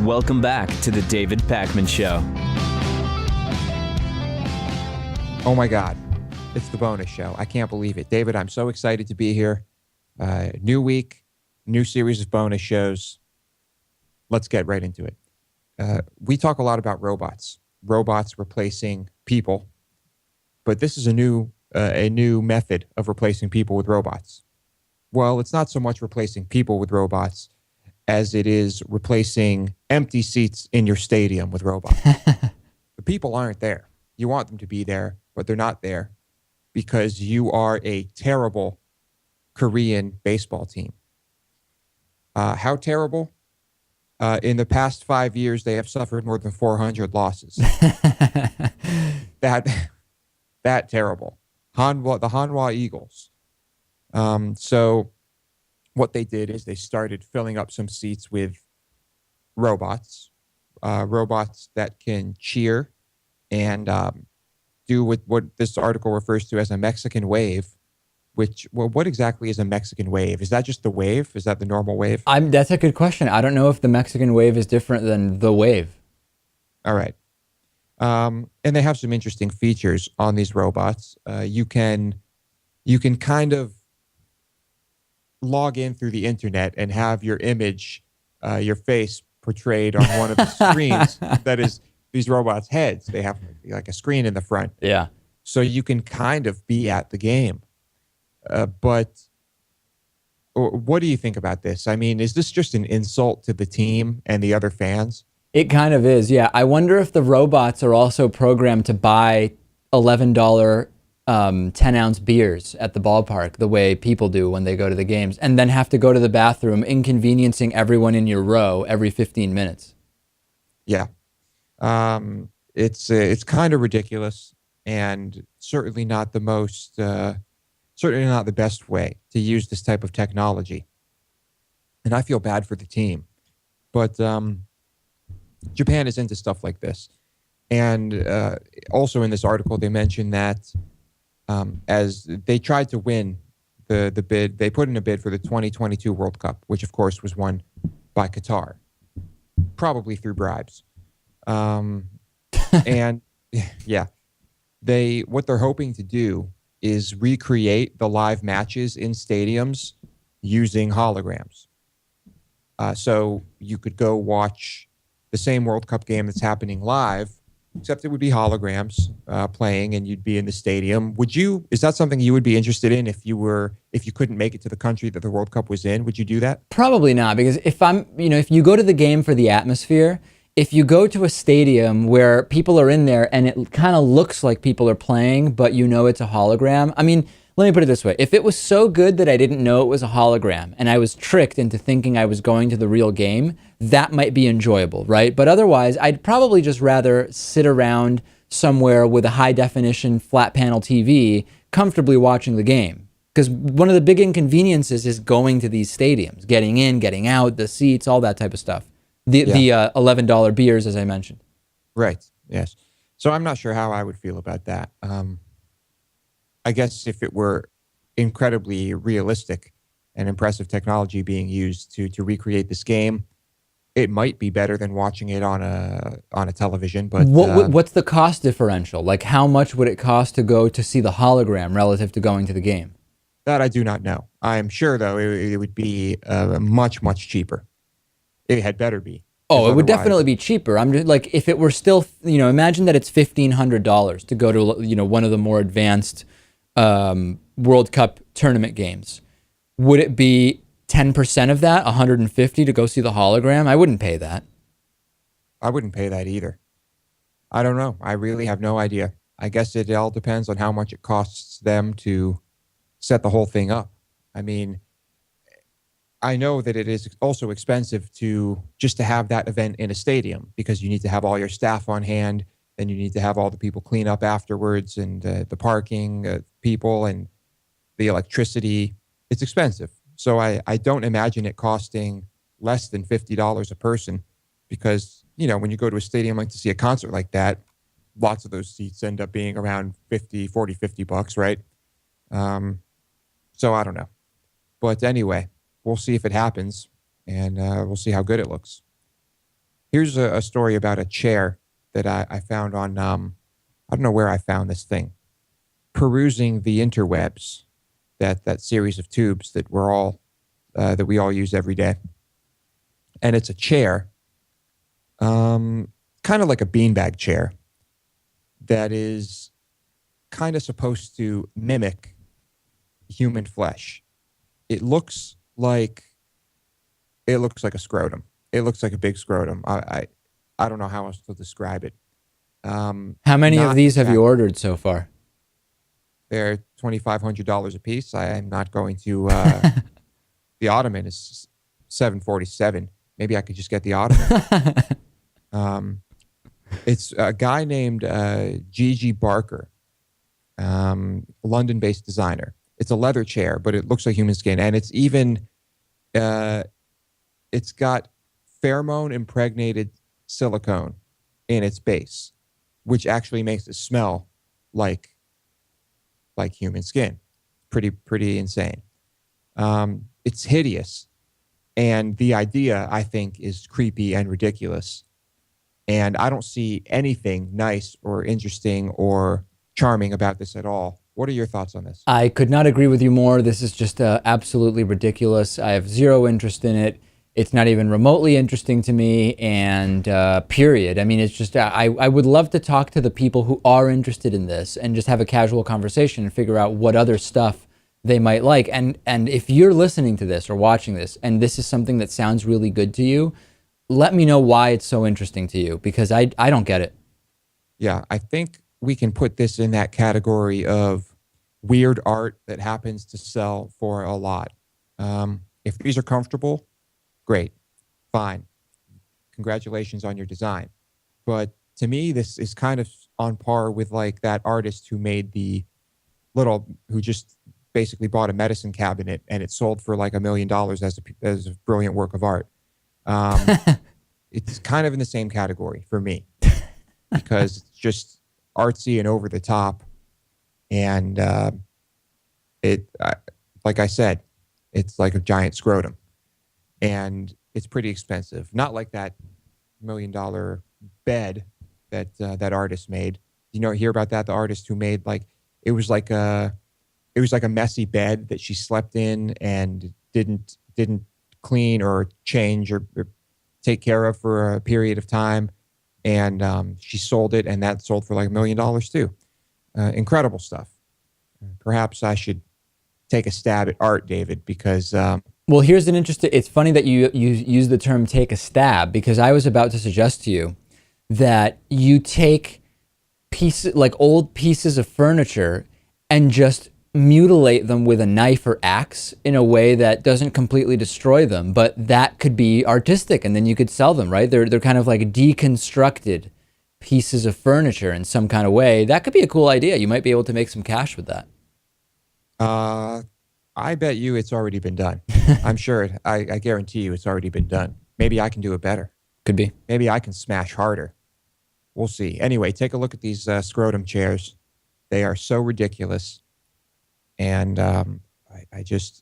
Welcome back to the David Pakman Show. Oh my God, it's the bonus show. I can't believe it. David, I'm so excited to be here. New week, new series of bonus shows. Let's get right into it. We talk a lot about robots replacing people, but this is a new method of replacing people with robots. Well, it's not so much replacing people with robots as it is replacing empty seats in your stadium with robots. The people aren't there. You want them to be there, but they're not there because you are a terrible Korean baseball team. How terrible? In the past 5 years, they have suffered more than 400 losses. That terrible. The Hanwha Eagles. So what they did is they started filling up some seats with robots that can cheer and do what this article refers to as a Mexican wave. What exactly is a Mexican wave? Is that just the wave? Is that the normal wave? That's a good question. I don't know if the Mexican wave is different than the wave. All right. And they have some interesting features on these robots. You can kind of log in through the internet and have your image, your face portrayed on one of the screens that is these robots' heads. They have like a screen in the front. Yeah. So you can kind of be at the game. But what do you think about this? I mean, is this just an insult to the team and the other fans? It kind of is, yeah. I wonder if the robots are also programmed to buy $11 10-ounce beers at the ballpark the way people do when they go to the games, and then have to go to the bathroom, inconveniencing everyone in your row every 15 minutes. Yeah. It's kind of ridiculous and certainly not the best way to use this type of technology. And I feel bad for the team. But Japan is into stuff like this. And also in this article, they mentioned that as they tried to win the bid, they put in a bid for the 2022 World Cup, which of course was won by Qatar, probably through bribes. And yeah, what they're hoping to do is recreate the live matches in stadiums using holograms. So you could go watch the same World Cup game that's happening live, except it would be holograms playing, and you'd be in the stadium. Is that something you would be interested in if you couldn't make it to the country that the World Cup was in? Would you do that? Probably not, because if you go to the game for the atmosphere, if you go to a stadium where people are in there and it kind of looks like people are playing, but it's a hologram. I mean, let me put it this way. If it was so good that I didn't know it was a hologram and I was tricked into thinking I was going to the real game, that might be enjoyable, right? But otherwise, I'd probably just rather sit around somewhere with a high definition flat panel TV, comfortably watching the game. Because one of the big inconveniences is going to these stadiums, getting in, getting out, the seats, all that type of stuff. The $11 beers, as I mentioned. Right. Yes. So I'm not sure how I would feel about that. I guess if it were incredibly realistic and impressive technology being used to recreate this game, it might be better than watching it on a television. But what's the cost differential? Like, how much would it cost to go to see the hologram relative to going to the game? That I do not know. I'm sure, though, it would be much, much cheaper. It had better be. Oh, it would definitely be cheaper. I'm just like, if it were still, imagine that it's $1,500 to go to, one of the more advanced World Cup tournament games. Would it be 10% of that, $150 to go see the hologram? I wouldn't pay that. I wouldn't pay that either. I don't know. I really have no idea. I guess it all depends on how much it costs them to set the whole thing up. I mean, I know that it is also expensive to have that event in a stadium because you need to have all your staff on hand, then you need to have all the people clean up afterwards, and the parking people and the electricity. It's expensive. So I don't imagine it costing less than $50 a person because, when you go to a stadium like to see a concert like that, lots of those seats end up being around $50, right? So I don't know. But anyway, we'll see if it happens, and we'll see how good it looks. Here's a story about a chair that I found on, I don't know where I found this thing. Perusing the interwebs, that series of tubes that we all use every day. And it's a chair, kind of like a beanbag chair, that is kind of supposed to mimic human flesh. It looks like a scrotum. It looks like a big scrotum. I don't know how else to describe it. How many of these have you ordered so far? They're $2,500 a piece. I am not going to. The Ottoman is $747. Maybe I could just get the Ottoman. It's a guy named Gigi Barker, London-based designer. It's a leather chair, but it looks like human skin, and it's even it's got pheromone impregnated silicone in its base, which actually makes it smell like human skin. Pretty insane. It's hideous, and the idea, I think, is creepy and ridiculous. And I don't see anything nice or interesting or charming about this at all. What are your thoughts on this? I could not agree with you more. This is just absolutely ridiculous. I have zero interest in it. It's not even remotely interesting to me, and period. I mean, it's just, I would love to talk to the people who are interested in this and just have a casual conversation and figure out what other stuff they might like. And if you're listening to this or watching this, and this is something that sounds really good to you, let me know why it's so interesting to you, because I don't get it. Yeah, I think we can put this in that category of weird art that happens to sell for a lot. If these are comfortable, great, fine. Congratulations on your design. But to me, this is kind of on par with like that artist who made who just basically bought a medicine cabinet and it sold for like $1 million as a brilliant work of art. It's kind of in the same category for me because it's just artsy and over the top. And like I said, it's like a giant scrotum. And it's pretty expensive. Not like that $1 million bed that artist made. Hear about that? The artist who made it was like a messy bed that she slept in and didn't clean or change or take care of for a period of time, and she sold it, and that sold for like $1 million too. Incredible stuff. Perhaps I should take a stab at art, David, because well, here's an interesting. It's funny that you use the term "take a stab," because I was about to suggest to you that you take pieces like old pieces of furniture and just mutilate them with a knife or axe in a way that doesn't completely destroy them, but that could be artistic, and then you could sell them, right? They're kind of like deconstructed pieces of furniture in some kind of way. That could be a cool idea. You might be able to make some cash with that. I bet you it's already been done. I'm sure. I guarantee you it's already been done. Maybe I can do it better. Could be. Maybe I can smash harder. We'll see. Anyway, take a look at these scrotum chairs. They are so ridiculous. And I just,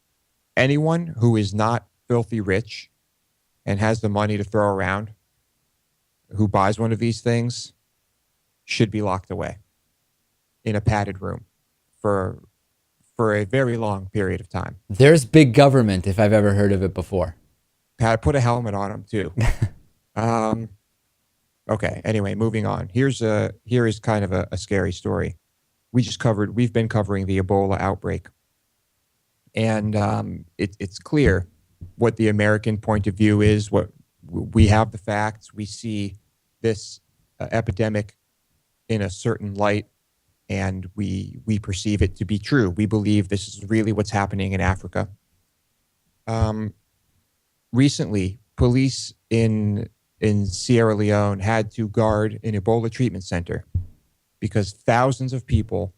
anyone who is not filthy rich and has the money to throw around, who buys one of these things, should be locked away in a padded room for a very long period of time. There's big government, if I've ever heard of it before. Put a helmet on them too. Okay. Anyway, moving on. Here is kind of a scary story. We've been covering the Ebola outbreak, and it's clear what the American point of view is. What we have the facts. We see this epidemic in a certain light, and we perceive it to be true. We believe this is really what's happening in Africa. Recently, police in Sierra Leone had to guard an Ebola treatment center because thousands of people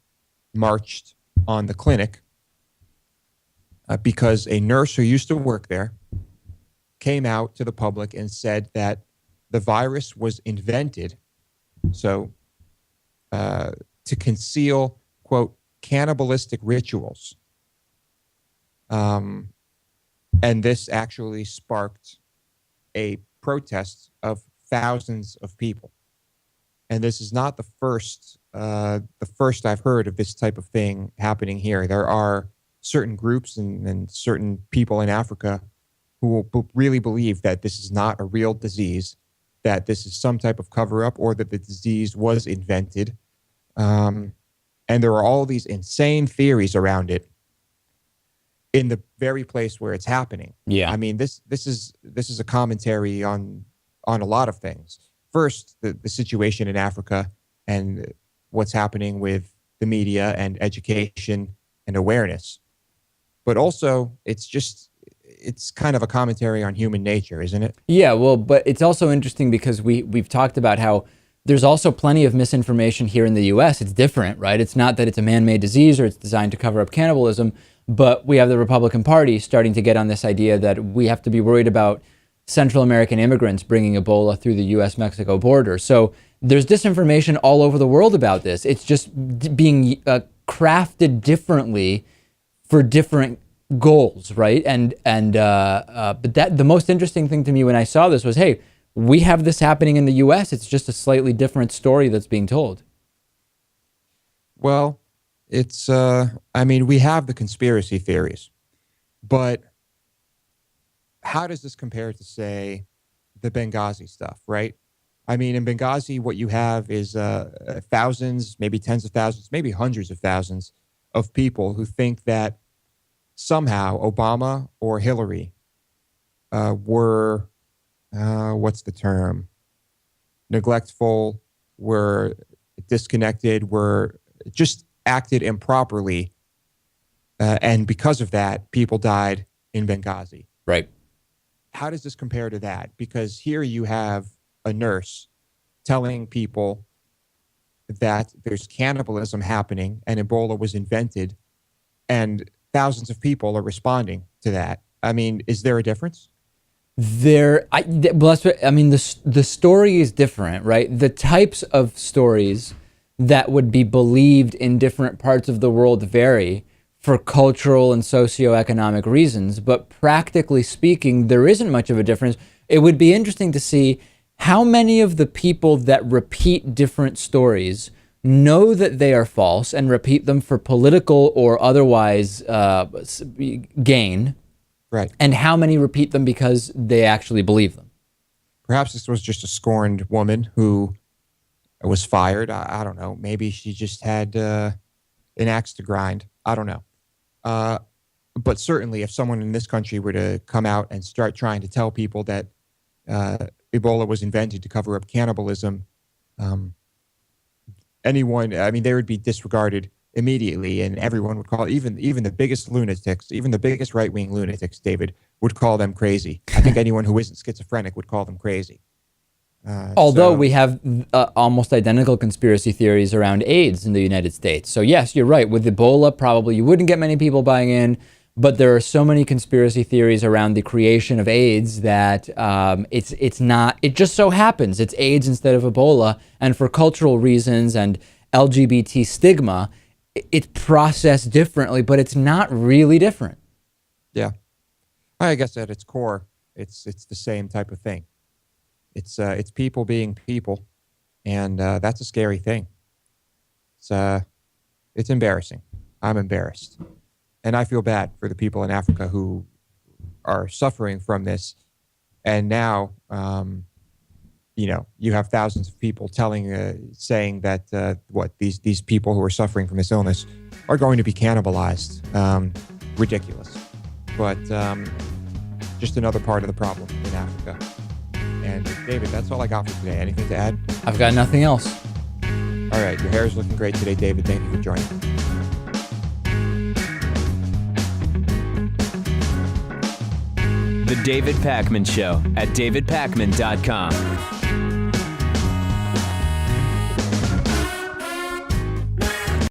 marched on the clinic because a nurse who used to work there came out to the public and said that the virus was invented to conceal, quote, cannibalistic rituals. And this actually sparked a protest of thousands of people. And this is not the first I've heard of this type of thing happening here. There are certain groups and certain people in Africa who will really believe that this is not a real disease, that this is some type of cover-up, or that the disease was invented. And there are all these insane theories around it in the very place where it's happening. Yeah. I mean, this is a commentary on a lot of things. First, the situation in Africa and what's happening with the media and education and awareness. But also, it's kind of a commentary on human nature, isn't it? Yeah, well, but it's also interesting because we've talked about how there's also plenty of misinformation here in the US. It's different, right? It's not that it's a man-made disease or it's designed to cover up cannibalism, but we have the Republican Party starting to get on this idea that we have to be worried about Central American immigrants bringing Ebola through the US-Mexico border. So there's disinformation all over the world about this. It's just being crafted differently for different goals, right? But the most interesting thing to me when I saw this was, hey, we have this happening in the US. It's just a slightly different story that's being told. Well, it's, I mean, we have the conspiracy theories, but how does this compare to, say, the Benghazi stuff, right? I mean, in Benghazi, what you have is thousands, maybe tens of thousands, maybe hundreds of thousands of people who think that somehow Obama or Hillary were, what's the term? Neglectful, were disconnected, were just acted improperly. And because of that, people died in Benghazi. Right. How does this compare to that? Because here you have a nurse telling people that there's cannibalism happening and Ebola was invented, and thousands of people are responding to that. I mean, is there a difference? I mean, the story is different, right? The types of stories that would be believed in different parts of the world vary for cultural and socioeconomic reasons, but practically speaking, there isn't much of a difference. It would be interesting to see how many of the people that repeat different stories know that they are false and repeat them for political or otherwise gain, right? And how many repeat them because they actually believe them. Perhaps this was just a scorned woman who was fired. I don't know. Maybe she just had an axe to grind. I don't know. But certainly if someone in this country were to come out and start trying to tell people that Ebola was invented to cover up cannibalism, anyone, I mean, they would be disregarded immediately, and everyone would call, even the biggest lunatics, even the biggest right-wing lunatics, David, would call them crazy. I think anyone who isn't schizophrenic would call them crazy. Although we have almost identical conspiracy theories around AIDS in the United States. So yes, you're right. With Ebola, probably you wouldn't get many people buying in, but there are so many conspiracy theories around the creation of AIDS that it's not, it just so happens it's AIDS instead of Ebola. And for cultural reasons and LGBT stigma, it's processed differently, but it's not really different. Yeah. I guess at its core, it's the same type of thing. It's people being people, and that's a scary thing. It's embarrassing. I'm embarrassed, and I feel bad for the people in Africa who are suffering from this. And now, you have thousands of people saying that these people who are suffering from this illness are going to be cannibalized. Ridiculous, but just another part of the problem in Africa. And David, that's all I got for today. Anything to add? I've got nothing else. All right. Your hair is looking great today, David. Thank you for joining. The David Pakman Show at davidpakman.com.